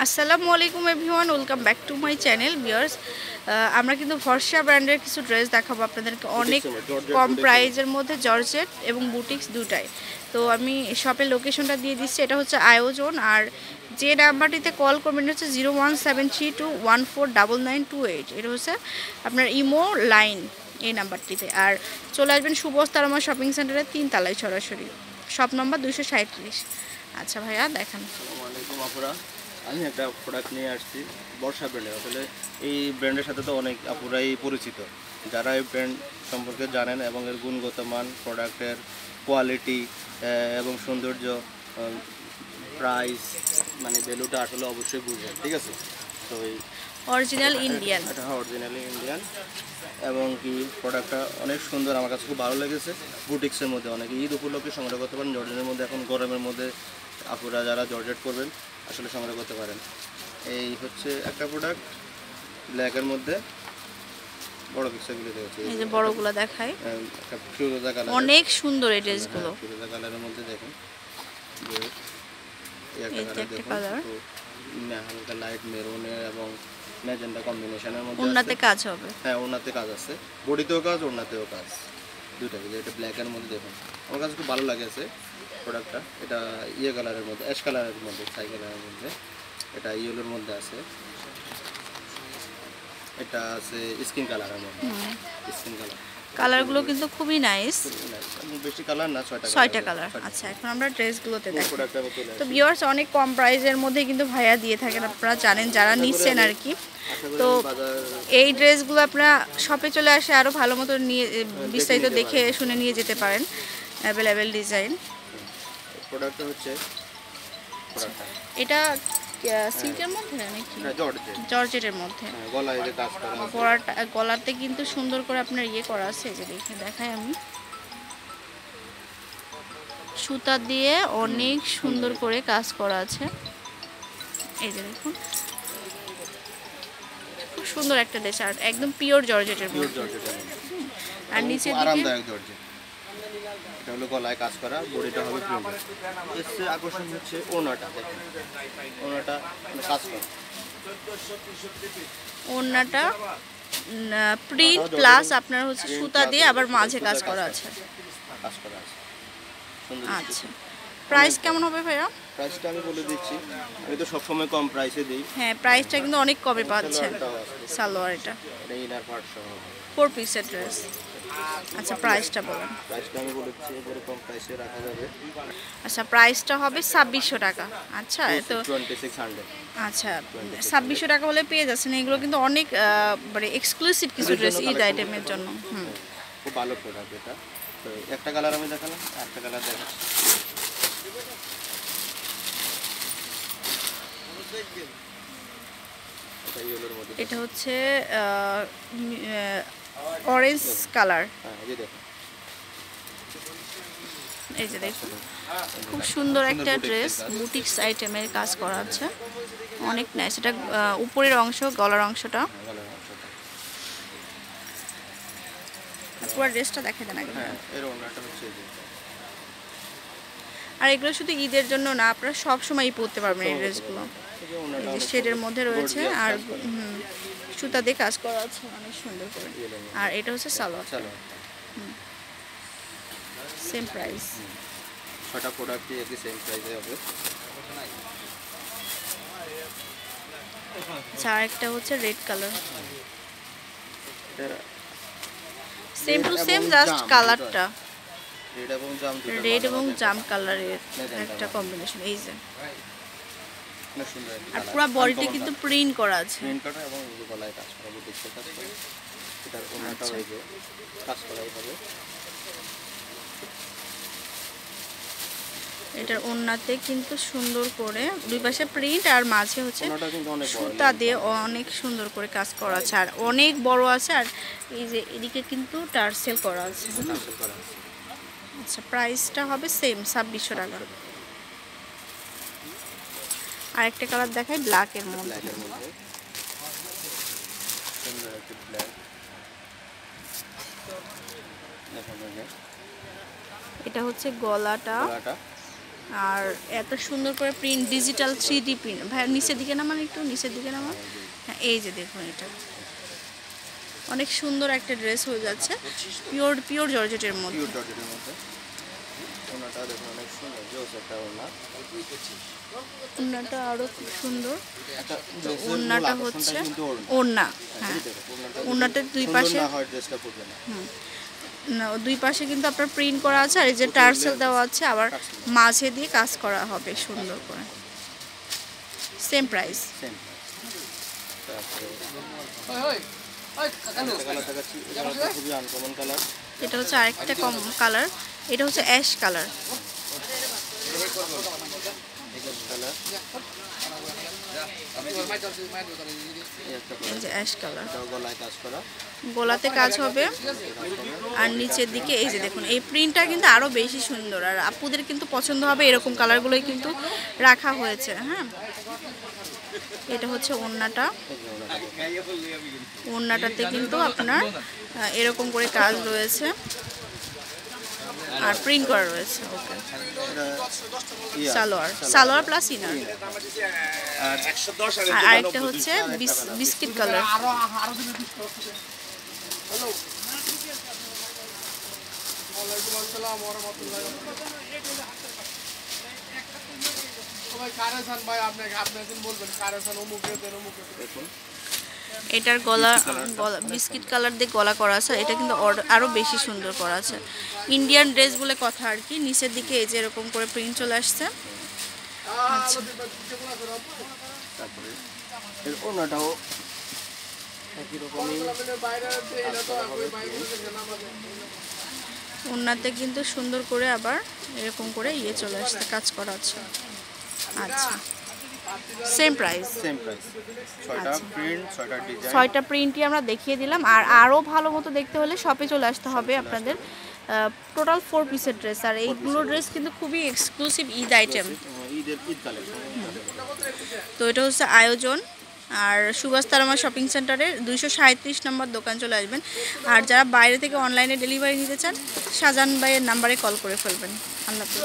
আসসালামু আলাইকুম everyone, welcome back to my channel viewers. আমরা কিন্তু ভরসা ব্র্যান্ডের কিছু ড্রেস দেখাবো আপনাদেরকে অনেক কম প্রাইজের মধ্যে, জর্জেট এবং বুটিক্স দুটাই। তো আমি শপের লোকেশনটা দিয়ে দিচ্ছি, এটা হচ্ছে আয়োজন। আর যে নাম্বারটিতে কল করবেন হচ্ছে 017321499928, এটা হচ্ছে আপনার ইমো লাইন এই নাম্বারটিতে। আর চলে আসবেন সুবস্তারমা শপিং সেন্টারের 3 তলায় সরাসরি, শপ নম্বর 237। আচ্ছা ভাইয়া দেখান। আমি একটা প্রোডাক্ট নিয়ে আসছি বর্ষা ব্র্যান্ডের। আসলে এই ব্র্যান্ডের সাথে তো অনেক আপুরাই পরিচিত, যারা এই ব্র্যান্ড সম্পর্কে জানেন এবং এর গুণগত মান, প্রোডাক্টের কোয়ালিটি এবং সৌন্দর্য, প্রাইস, মানে ভ্যালুটা আসলে অবশ্যই বুঝবেন, ঠিক আছে? তো এই অরিজিনাল ইন্ডিয়ান, এটা অরিজিনালি ইন্ডিয়ান এবং কি প্রোডাক্টটা অনেক সুন্দর, আমার কাছে খুব ভালো লেগেছে। বুটিক্সের মধ্যে অনেক ঈদ উপলক্ষে সংগ্রহ করতে পারেন। জর্জেটের মধ্যে এখন গরমের মধ্যে আপুরা যারা জর্জেট করবেন আসলে সংগ্রহ করতে পারেন। এই হচ্ছে একটা প্রোডাক্ট ব্ল্যাকের মধ্যে, বড় পিকচারগুলো দেখেছি, এই যে বড়গুলো দেখাই, একটা ফিরোজা কালার, অনেক সুন্দর এই ড্রেসগুলো। ফিরোজা কালারের মধ্যে দেখুন যে এই একটা এই যে কালার একটা দেখুন, কালার, তো হালকা লাইট মেরুনের এবং ম্যাজেন্টা কম্বিনেশনের মধ্যে ওড়নাতে কাজ হবে। হ্যাঁ, ওড়নাতে কাজ আছে, বডিতেও কাজ, ওড়নাতেও কাজ, দুইটাই। এটা ব্ল্যাকের মধ্যে দেখুন, আমার কাছে খুব ভালো লাগেছে প্রোডাক্টটা। এটা ইয়ে কালারের মধ্যে, অ্যাশ কালারের মধ্যে, ছাই কালারের মধ্যে, এটা ইয়েলোর মধ্যে আছে, এটা আছে স্কিন কালারের মধ্যে, স্কিন কালার। কালারগুলো কিন্তু খুবই নাইস, বেশি কালার না, 6টা কালার। আচ্ছা, এখন আমরা ড্রেসগুলোতে দেখি। তো ভিউয়ার্স, অনেক কম প্রাইসের মধ্যে কিন্তু ভাইয়া দিয়ে থাকেন, আপনারা জানেন যারা নিচ্ছেন আর কি। তো এই ড্রেসগুলো আপনারা শপে চলে আসে আরও ভালো মতো নিয়ে বিস্তারিত দেখে শুনে নিয়ে যেতে পারেন। Available design. প্রোডাক্টটা হচ্ছে এটা সিল্কের মধ্যে নাকি জর্জেটের মধ্যে? গলাতে কিন্তু সুন্দর করে আপনার ইয়ে করা আছে, যে দেখে দেখাই আমি, সুতা দিয়ে অনেক সুন্দর করে কাজ করা আছে। এই যে দেখুন, খুব সুন্দর একটা ড্রেস, আর একদম পিওর জর্জেটের মধ্যে। আর নিচে আরামদায়ক জর্জেট। এটা হলো গলায় কাজ করা, বডিটা হবে প্রিন্টেড। এর আকর্ষণ হচ্ছে ওড়নাটা, দেখুন ওড়নাটা কাজ করা, ওড়নাটা প্রিন্ট প্লাস আপনার হচ্ছে সুতা দিয়ে আবার মাঝে কাজ করা আছে। আচ্ছা, প্রাইস কেমন হবে ভাইয়া? প্রাইসটা আমি বলে দিচ্ছি, আমি তো সবসময় কম প্রাইসে দিই। হ্যাঁ, প্রাইসটা কিন্তু অনেক কমে পাচ্ছেন। সালোয়ার এটা ইনার পার্ট সহ 4 পিসের ড্রেস। আচ্ছা, প্রাইসটা বলুন। প্রাইসটা আমি বলেছি এরকম প্রাইসে রাখা যাবে। আচ্ছা, প্রাইসটা হবে 2600 টাকা। আচ্ছা, তো 2600। আচ্ছা, 2600 টাকা হলে পেয়ে যাচ্ছেন। এগুলো কিন্তু অনেক মানে এক্সক্লুসিভ কিছু ড্রেস ঈদ আইটেমের জন্য। খুব ভালো প্রোডাক্ট এটা। তো একটা কালার আমি দেখালাম, একটা কালার দেখাচ্ছি। এটা হচ্ছে অরেঞ্জ কালার। এই যে দেখুন, খুব সুন্দর একটা ড্রেস, বুটিক্স আইটেমের কাজ করা আছে, অনেক নাইস। এটা উপরের অংশ, গলার অংশটা, পুরো ড্রেসটা দেখে দেন আগে। আর এগুলো শুধু ঈদের জন্য না, আপনারা সব সময় পরতে পারবেন এই ড্রেসগুলো। এই যে শেডের মধ্যে রয়েছে, আর সুতা দিয়ে কাজ করা আছে অনেক সুন্দর করে। আর এটা হচ্ছে সালোয়ার, সেম প্রাইস। 6টা প্রোডাক্টই একই সেম প্রাইসে হবে। আচ্ছা, আর একটা হচ্ছে red colour, same to same, just কালারটা রেড এবং জাম কালারের একটা কম্বিনেশন। এই যে, আর পুরো বডিতে কিন্তু প্রিন্ট করা আছে, প্রিন্ট করা এবং গলায় কাজ করা, বুটিক্সের কাজ করা। এটার ওড়নাটাও এই যে কাজ করাই হবে। এটার ওড়নাতে কিন্তু সুন্দর করে দুই পাশে প্রিন্ট, আর মাঝে হচ্ছে সুতা দিয়ে অনেক সুন্দর করে কাজ করা আছে, আর অনেক বড় আছে। আর এই যে এদিকে কিন্তু টার্সেল করা আছে। আচ্ছা, প্রাইসটা হবে সেম 2600 টাকা। আর একটা কালার দেখাই, ব্ল্যাকের মধ্যে। এটা হচ্ছে গলাটা, আর এত সুন্দর করে প্রিন্ট, ডিজিটাল 3D প্রিন্ট। ভাই নিচের দিকে নামান, একটু নিচের দিকে নামান। হ্যাঁ এই যে দেখুন, এটা অনেক সুন্দর একটা ড্রেস হয়ে যাচ্ছে, পিওর জর্জেটের মধ্যে। ওড়নাটা আরো খুব সুন্দর। ওড়নাটা হচ্ছে ওড়না, হ্যাঁ ওড়নাটার দুই পাশে দুই পাশে কিন্তু আপনার প্রিন্ট করা আছে, আর এই যে টার্সেল দেওয়া আছে, আবার মাঝে দিয়ে কাজ করা হবে সুন্দর করে। Same price. এটা হচ্ছে আরেকটা কম কালার, এটা হচ্ছে অ্যাশ কালার। অ্যাশ কালার, গলাতে কাজ হবে আর নিচের দিকে এই যে দেখুন, এই প্রিন্টটা কিন্তু আরো বেশি সুন্দর, আর আপুদের কিন্তু পছন্দ হবে এরকম কালারগুলোই কিন্তু রাখা হয়েছে। হ্যাঁ এটা হচ্ছে ওড়নাটা, ওড়নাটাতে কিন্তু আপনার এরকম করে কাজ রয়েছে আর প্রিন্ট করা রয়েছে। ওকে, সালোয়ার প্লাস ইনার। আর আরেকটা হচ্ছে বিস্কিট কালার। এটার গলা বিস্কিট কালার দিয়ে গলা করা আছে, এটা কিন্তু আরো বেশি সুন্দর করা আছে। ইন্ডিয়ান ড্রেস বলে কথা আর কি। নিচের দিকে এই যে এরকম করে প্রিন্ট চলে আসছে। ওড়নাতে কিন্তু সুন্দর করে আবার এরকম করে চলে আসছে, কাজ করা আছে। আচ্ছা সেম প্রাইস। ছয়টা প্রিন্টই আমরা দেখিয়ে দিলাম, আর আরও ভালো মতো দেখতে হলে শপে চলে আসতে হবে আপনাদের। টোটাল 4 পিসের ড্রেস, আর এইগুলো ড্রেস কিন্তু খুবই এক্সক্লুসিভ ঈদ আইটেম। তো এটা হচ্ছে আয়োজন, আর সুভাষ তারামা শপিং সেন্টারের 237 নম্বর দোকান চলে আসবেন। আর যারা বাইরে থেকে অনলাইনে ডেলিভারি নিতে চান, শাহজাহান ভাইয়ের নাম্বারে কল করে ফেলবেন। আল্লাহ হাফেজ।